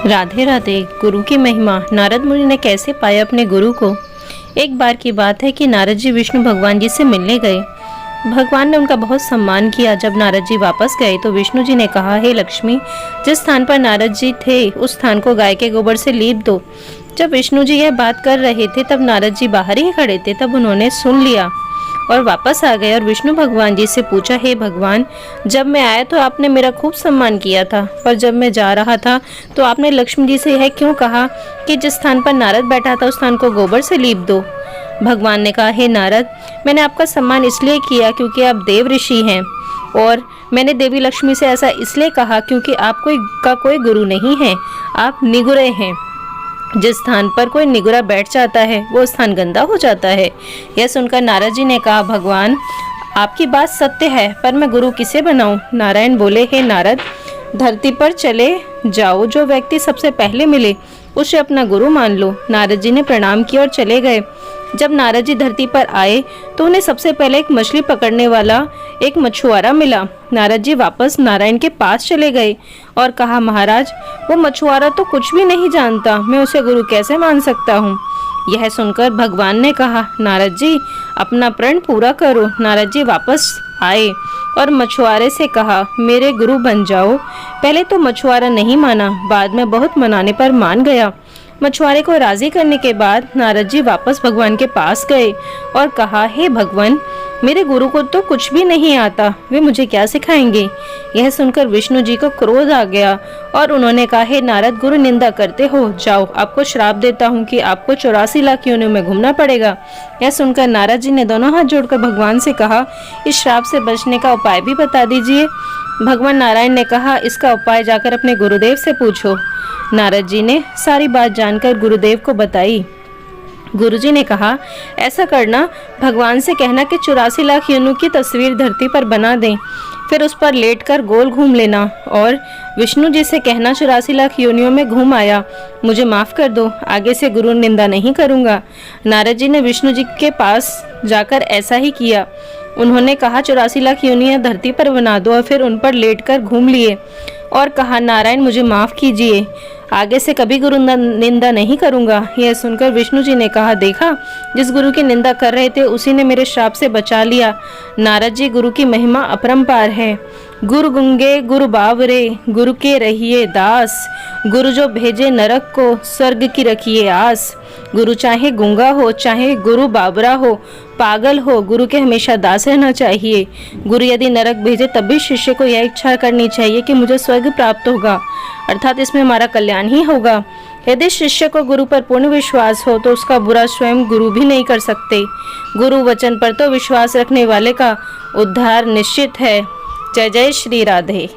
राधे राधे। गुरु की महिमा। नारद मुनि ने कैसे पाया अपने गुरु को। एक बार की बात है कि नारद जी विष्णु भगवान जी से मिलने गए। भगवान ने उनका बहुत सम्मान किया। जब नारद जी वापस गए तो विष्णु जी ने कहा, हे लक्ष्मी, जिस स्थान पर नारद जी थे उस स्थान को गाय के गोबर से लीप दो। जब विष्णु जी यह बात कर रहे थे तब नारद जी बाहर ही खड़े थे। तब उन्होंने सुन लिया और वापस आ गए और विष्णु भगवान जी से पूछा, हे भगवान, जब मैं आया तो आपने मेरा खूब सम्मान किया था, पर जब मैं जा रहा था तो आपने लक्ष्मी जी से यह क्यों कहा कि जिस स्थान पर नारद बैठा था उस स्थान को गोबर से लीप दो। भगवान ने कहा, हे नारद, मैंने आपका सम्मान इसलिए किया क्योंकि आप देव ऋषि हैं, और मैंने देवी लक्ष्मी से ऐसा इसलिए कहा क्योंकि आप कोई गुरु नहीं है, आप निगुरे हैं। जिस स्थान पर कोई निगुरा बैठ जाता है वो स्थान गंदा हो जाता है। यह सुनकर नारद जी ने कहा, भगवान, आपकी बात सत्य है, पर मैं गुरु किसे बनाऊं। नारायण बोले, हे नारद, धरती पर चले जाओ, जो व्यक्ति सबसे पहले मिले उसे अपना गुरु मान लो। नारद जी ने प्रणाम किया और चले गए। जब नारद जी धरती पर आए तो उन्हें सबसे पहले एक मछली पकड़ने वाला एक मछुआरा मिला। नारद जी वापस नारायण के पास चले गए और कहा, महाराज, वो मछुआरा तो कुछ भी नहीं जानता, मैं उसे गुरु कैसे मान सकता हूँ। यह सुनकर भगवान ने कहा, नारद जी, अपना प्रण पूरा करो। नारद जी वापस आए और मछुआरे से कहा, मेरे गुरु बन जाओ। पहले तो मछुआरा नहीं माना, बाद में बहुत मनाने पर मान गया। मछुआरे को राजी करने के बाद नारद जी वापस भगवान के पास गए और कहा, हे भगवान, मेरे गुरु को तो कुछ भी नहीं आता, वे मुझे क्या सिखाएंगे। यह सुनकर विष्णु जी को क्रोध आ गया और उन्होंने कहा, हे नारद, गुरु निंदा करते हो, जाओ, आपको श्राप देता हूँ कि आपको 84 लाख योनियों में घूमना पड़ेगा। यह सुनकर नारद जी ने दोनों हाथ जोड़कर भगवान से कहा, इस श्राप से बचने का उपाय भी बता दीजिए। भगवान नारायण ने कहा, इसका उपाय जाकर अपने गुरुदेव से पूछो। नारद जी ने सारी बात जानकर गुरुदेव को बताई। गुरुजी ने कहा, ऐसा करना, भगवान से कहना कि 84 लाख योनियों की तस्वीर धरती पर बना दें, फिर उस पर लेटकर गोल घूम लेना और विष्णु जी से कहना, 84 लाख योनियों में घूम आया, मुझे माफ कर दो, आगे से गुरु निंदा नहीं करूंगा। नारद जी ने विष्णु जी के पास जाकर ऐसा ही किया। उन्होंने कहा, 84 लाख योनियां धरती पर बना दो और फिर उन पर लेटकर घूम लिए और कहा, नारायण, मुझे माफ कीजिए, आगे से कभी गुरु निंदा नहीं करूंगा। यह सुनकर विष्णु जी ने कहा, देखा, जिस गुरु की निंदा कर रहे थे उसी ने मेरे श्राप से बचा लिया। नारद जी, गुरु की महिमा अपरंपार है। गुरु गुंगे गुरु बावरे, गुरु के रहिए दास, गुरु जो भेजे नरक को, स्वर्ग की रखिए आस। गुरु चाहे गूंगा हो, चाहे गुरु बाबरा हो, पागल हो, गुरु के हमेशा दास रहना चाहिए। गुरु यदि नरक भेजे तब भी शिष्य को यह इच्छा करनी चाहिए कि मुझे स्वर्ग प्राप्त होगा, अर्थात इसमें हमारा कल्याण ही होगा। यदि शिष्य को गुरु पर पूर्ण विश्वास हो तो उसका बुरा स्वयं गुरु भी नहीं कर सकते। गुरु वचन पर तो विश्वास रखने वाले का उद्धार निश्चित है। जय जय श्री राधे।